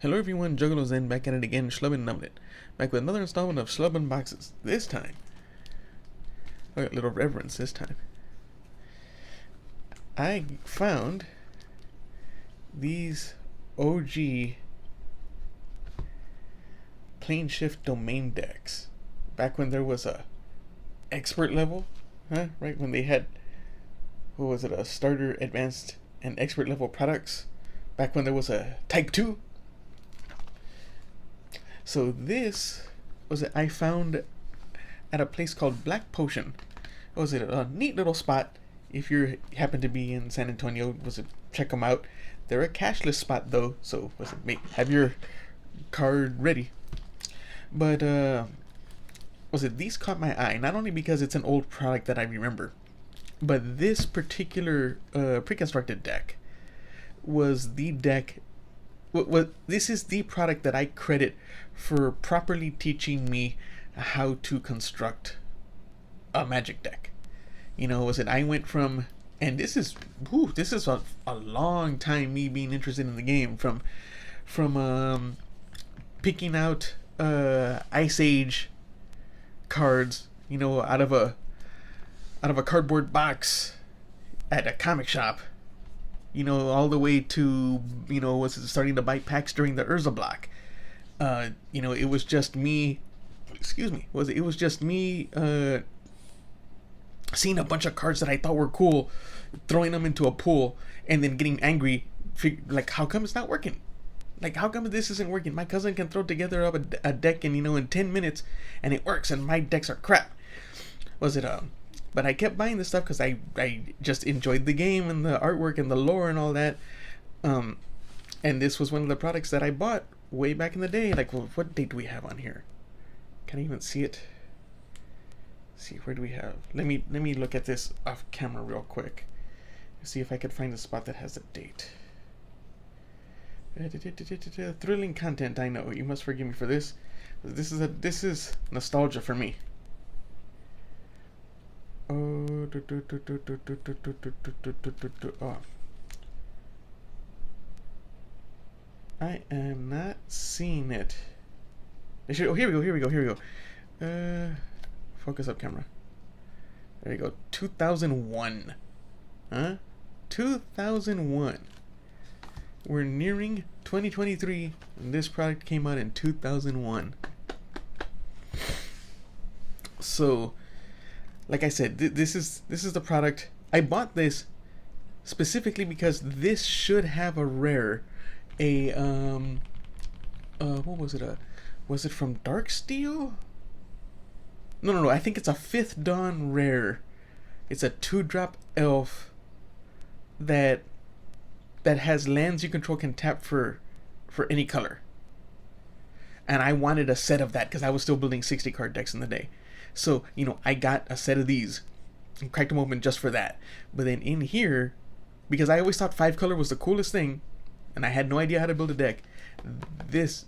Hello everyone, Juggalozen back at it again, Schlub and Numbit. Back with another installment of Schlub Unboxes. This time, a little reverence this time. I found these OG Planeshift domain decks. Back when there was a expert level, right? When they had, what was it, a starter, advanced, and expert level products. Back when there was a type 2. So this was I found at a place called Black Potion. Was it a neat little spot? If you happen to be in San Antonio, check them out. They're a cashless spot though, so have your card ready. But these caught my eye, not only because it's an old product that I remember, but this particular pre-constructed deck was the deck. This is the product that I credit for properly teaching me how to construct a Magic deck. I went from, and this is a long time me being interested in the game, from picking out Ice Age cards, out of a cardboard box at a comic shop. All the way to, starting to buy packs during the Urza block. It was just me, it was just me seeing a bunch of cards that I thought were cool, throwing them into a pool, and then getting angry, like, how come it's not working? Like, how come this isn't working? My cousin can throw together up a deck in 10 minutes, and it works, and my decks are crap. But I kept buying this stuff because I just enjoyed the game and the artwork and the lore and all that. And this was one of the products that I bought way back in the day. Like, well, what date do we have on here? Can I even see it? Let's see, where do we have? Let me look at this off camera real quick. See if I could find a spot that has a date. Thrilling content, I know. You must forgive me for this. This is nostalgia for me. Oh, I am not seeing it. Oh, here we go. Focus up, camera. There you go. 2001. 2001. We're nearing 2023, and this product came out in 2001. So, like I said, this is the product. I bought this specifically because this should have a rare, what was it? Was it from Darksteel? No. I think it's a 5th Dawn rare. It's a 2-drop elf that has lands you control can tap for any color. And I wanted a set of that because I was still building 60 card decks in the day. So, I got a set of these and cracked them open just for that. But then in here, because I always thought 5-color was the coolest thing, and I had no idea how to build a deck, this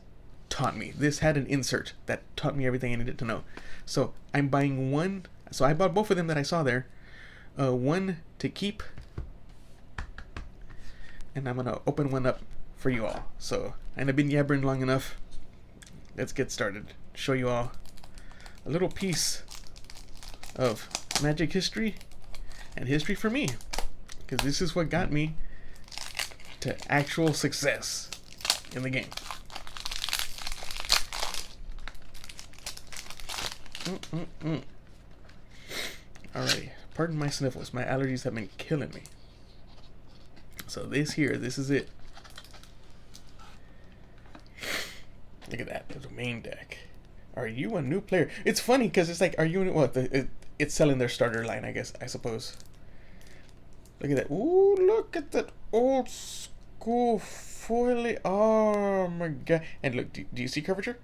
taught me. This had an insert that taught me everything I needed to know. So I'm buying one. So I bought both of them that I saw there. One to keep, and I'm going to open one up for you all. So, and I've been yabbering long enough. Let's get started. Show you all a little piece of Magic history and history for me, because this is what got me to actual success in the game. Alrighty, pardon my sniffles. My allergies have been killing me. So this is it. Look at that, the domain deck. Are you a new player? It's funny because it's like, are you it's selling their starter line, I suppose. Look at that. Ooh, look at that old school foily. Oh my god. And look, do you see curvature?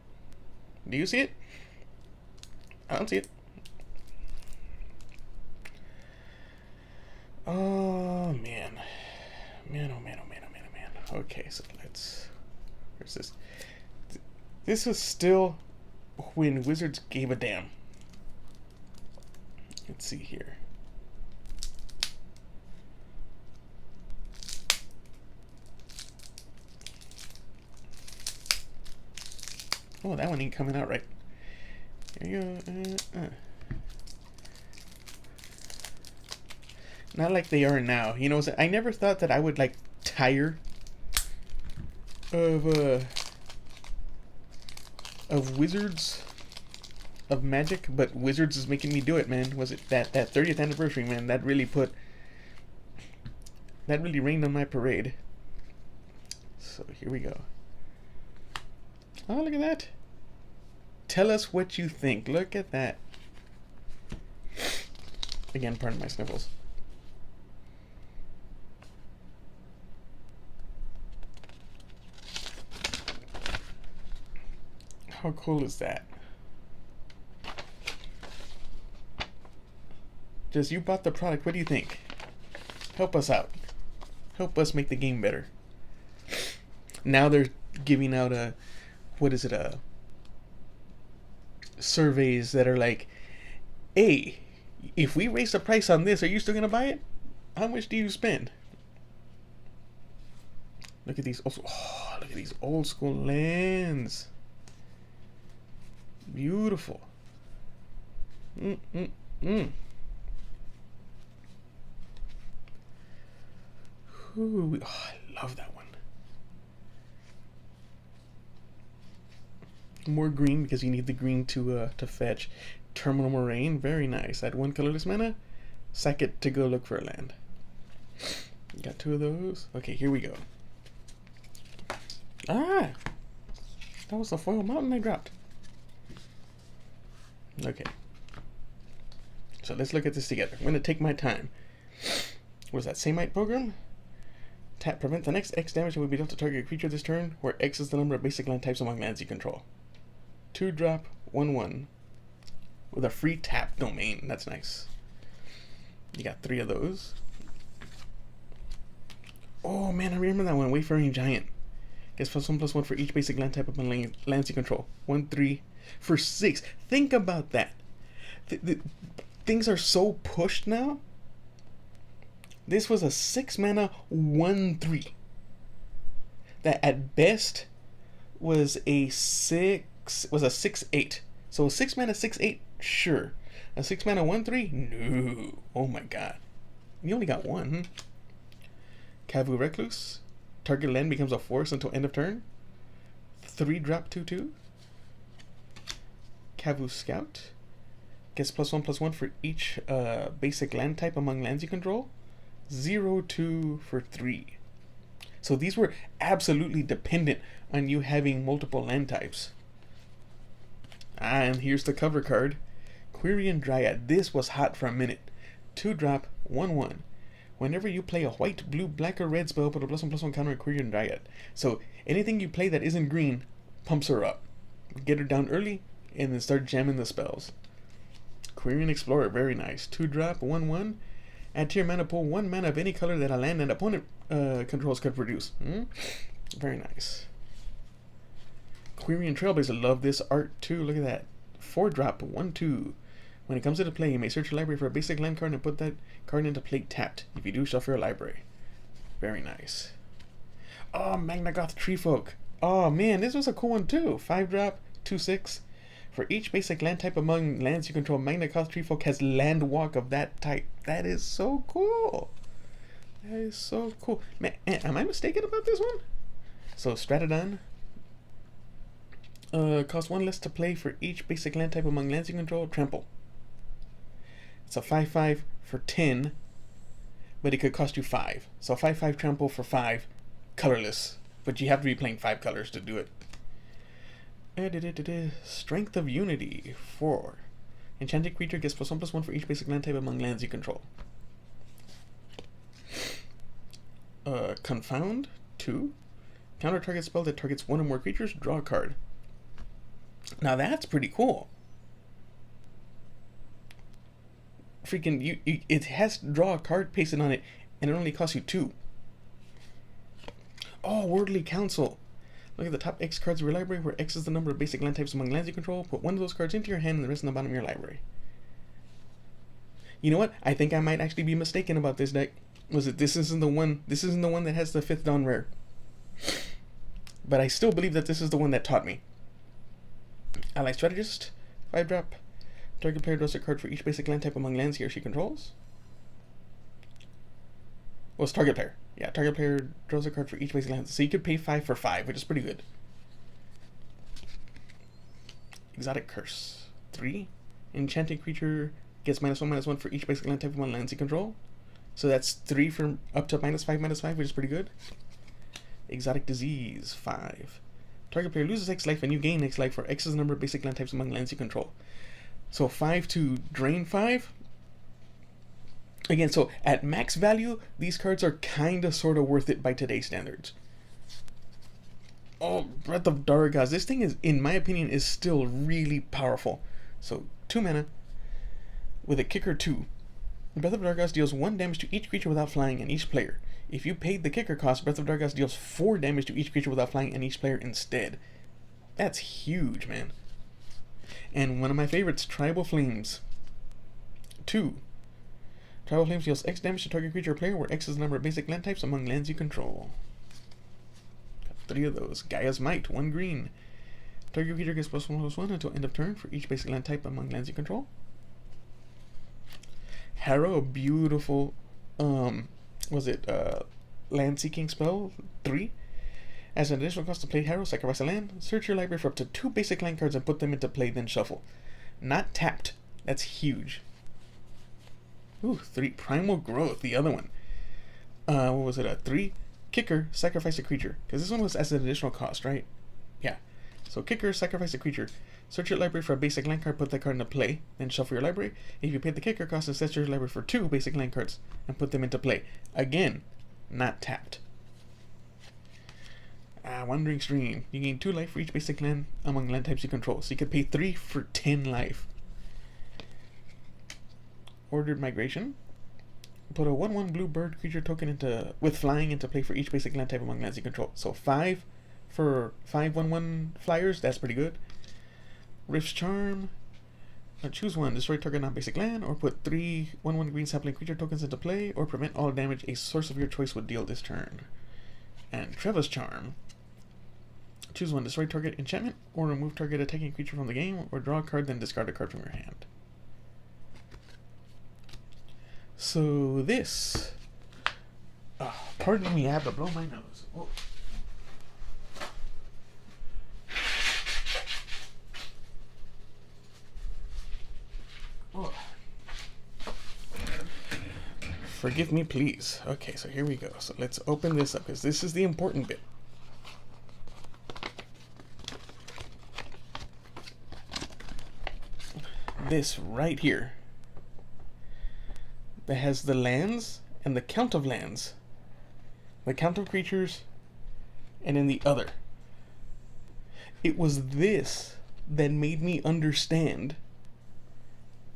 Do you see it? I don't see it. Oh man. Man. Okay, so where's this? This is still when Wizards gave a damn. Let's see here. Oh, that one ain't coming out right. There you go. Not like they are now. You know, I never thought that I would like tire of Wizards of Magic, but Wizards is making me do it, man. Was it that 30th anniversary, man? That really rained on my parade. So here we go. Oh, look at that. Tell us what you think. Look at that. Again, pardon my sniffles. How cool is that? Just, you bought the product. What do you think? Help us out. Help us make the game better. Now they're giving out surveys that are like, hey, if we raise the price on this, are you still gonna buy it? How much do you spend? Look at these. Also, oh, look at these old school lands. Beautiful. Ooh, oh, I love that one. More green because you need the green to fetch. Terminal Moraine, very nice. Add 1 colorless mana. Sack it to go look for a land. Got 2 of those. Okay, here we go. Ah! That was the foil mountain I dropped. Okay. So let's look at this together. I'm going to take my time. What is that? Samite Program? Tap, prevent the next X damage that will be dealt to target creature this turn, where X is the number of basic land types among lands you control. 2-drop, 1/1. With a free tap domain. That's nice. You got 3 of those. Oh man, I remember that one. Wayfaring Giant. Gets +1/+1 for each basic land type among lands you control. 1/3 for 6. Think about that. Things are so pushed now. This was a 6 mana 1/3. That at best was a 6/8. So a 6 mana 6/8, sure. A 6 mana 1/3, no. Oh my god. You only got one. Kavu Recluse. Target land becomes a force until end of turn. 3-drop 2/2. Kavu Scout. Gets +1/+1 for each basic land type among lands you control. 0/2 for 3. So these were absolutely dependent on you having multiple land types. And here's the cover card. Quirion Dryad. This was hot for a minute. 2-drop, 1/1. Whenever you play a white, blue, black, or red spell, put a +1/+1 counter on Quirion Dryad. So anything you play that isn't green pumps her up. Get her down early, and then start jamming the spells. Quirion Explorer, very nice. 2-drop, 1/1. Add to your mana pool 1 mana of any color that a land and opponent controls could produce. Very nice. Quirion Trailblazer, love this art too. Look at that. 4-drop, 1/2. When it comes into play, you may search your library for a basic land card and put that card into play tapped. If you do, shuffle your library. Very nice. Oh, Magnagoth Treefolk. Oh man, this was a cool one too. 5-drop, 2/6. For each basic land type among lands you control, Magnagoth Treefolk has land walk of that type. That is so cool. That is so cool. Man, am I mistaken about this one? So Stratodon. Cost 1 less to play for each basic land type among lands you control. Trample. It's a 5/5 for 10, but it could cost you 5. So 5/5 trample for 5, colorless. But you have to be playing 5 colors to do it. Strength of Unity, 4. Enchanted creature gets +1/+1 for each basic land type among lands you control. Confound, 2. Counter target spell that targets 1 or more creatures, draw a card. Now that's pretty cool. Freaking, it has draw a card pasted on it, and it only costs you 2. Oh, Worldly Council. Look at the top X cards of your library, where X is the number of basic land types among lands you control. Put 1 of those cards into your hand and the rest in the bottom of your library. You know what? I think I might actually be mistaken about this deck. This isn't the one that has the 5th Dawn rare. But I still believe that this is the one that taught me. Ally Strategist, 5-drop. Target player draws a card for each basic land type among lands he or she controls. Well, it's target player. Yeah, target player draws a card for each basic land. So you could pay 5 for 5, which is pretty good. Exotic Curse. 3. Enchanted creature gets -1/-1 for each basic land type among lands you control. So that's 3 from up to -5/-5, which is pretty good. Exotic Disease. 5. Target player loses X life and you gain X life for X is the number of basic land types among lands you control. So 5 to drain 5. Again, so at max value, these cards are kinda sorta worth it by today's standards. Oh, Breath of Dargaz. This thing is, in my opinion, is still really powerful. So 2 mana with a kicker 2. Breath of Dargaz deals 1 damage to each creature without flying and each player. If you paid the kicker cost, Breath of Dargaz deals 4 damage to each creature without flying and each player instead. That's huge, man. And one of my favorites, Tribal Flames. 2. Tribal Flames deals X damage to target creature or player, where X is the number of basic land types among lands you control. Got 3 of those. Gaia's Might, 1 green. Target creature gets +1/+1 until end of turn for each basic land type among lands you control. Harrow, a beautiful, land seeking spell, 3. As an additional cost to play Harrow, sacrifice a land, search your library for up to 2 basic land cards and put them into play, then shuffle. Not tapped. That's huge. Ooh, 3. Primal Growth, the other one. What was it? 3. Kicker, sacrifice a creature. Because this one was as an additional cost, right? Yeah. So kicker, sacrifice a creature. Search your library for a basic land card, put that card into play, then shuffle your library. If you paid the kicker cost, search your library for 2 basic land cards and put them into play. Again, not tapped. Wandering Stream. You gain 2 life for each basic land among land types you control. So you could pay 3 for 10 life. Ordered Migration. Put a 1/1 blue bird creature token with flying into play for each basic land type among lands you control. So 5 for 5 1/1 flyers. That's pretty good. Rift's Charm. Choose 1. Destroy target non-basic land, or put 3 1/1 green sapling creature tokens into play, or prevent all damage a source of your choice would deal this turn. And Treva's Charm. Choose 1. Destroy target enchantment, or remove target attacking creature from the game, or draw a card, then discard a card from your hand. So this... pardon me, I have to blow my nose. Oh. Oh. Forgive me, please. Okay, so here we go. So let's open this up, because this is the important bit. This right here that has the lands and the count of lands, the count of creatures, and then the other. It was this that made me understand,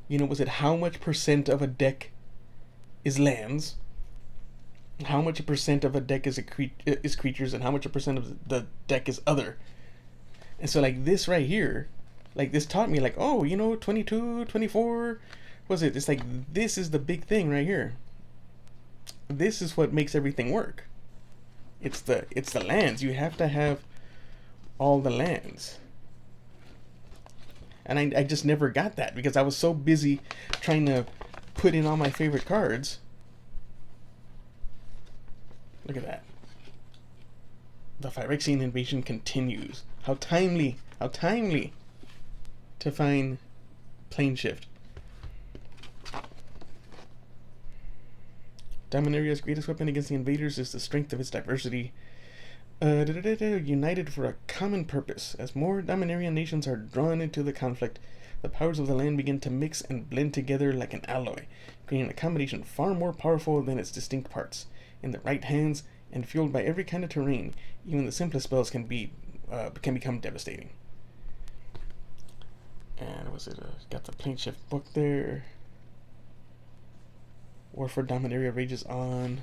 was it how much percent of a deck is lands, how much percent of a deck is creatures, and how much percent of the deck is other. And so like this right here, like this taught me, like, oh, 22, 24, was it? It's like, this is the big thing right here. This is what makes everything work. It's the lands. You have to have all the lands. And I just never got that because I was so busy trying to put in all my favorite cards. Look at that. The Phyrexian invasion continues. How timely to find Planeshift. Dominaria's greatest weapon against the invaders is the strength of its diversity. United for a common purpose. As more Dominarian nations are drawn into the conflict, the powers of the land begin to mix and blend together like an alloy, creating a combination far more powerful than its distinct parts. In the right hands, and fueled by every kind of terrain, even the simplest spells can become devastating. And got the Planeshift book there. War for Dominaria rages on.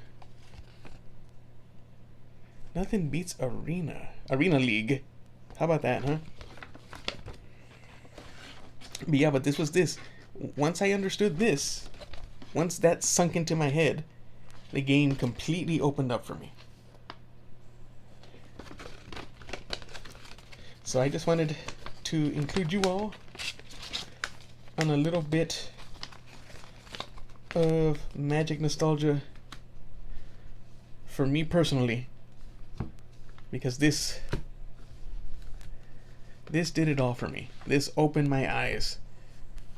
Nothing beats Arena League. How about that, huh? But yeah, but this. Once I understood this, once that sunk into my head, the game completely opened up for me. So I just wanted to include you all on a little bit of Magic nostalgia for me personally, because this did it all for me. This opened my eyes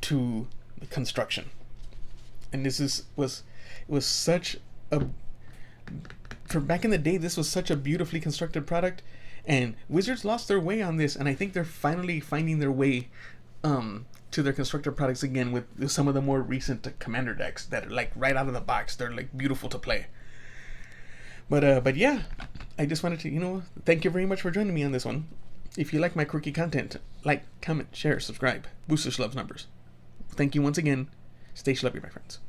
to the construction, and this was such a, for back in the day, this was such a beautifully constructed product, and Wizards lost their way on this, and I think they're finally finding their way to their constructed products again with some of the more recent Commander decks that are like right out of the box. They're like beautiful to play. But yeah, I just wanted to, thank you very much for joining me on this one. If you like my quirky content, like, comment, share, subscribe, boost the Schlub's numbers. Thank you once again. Stay schlubby, my friends.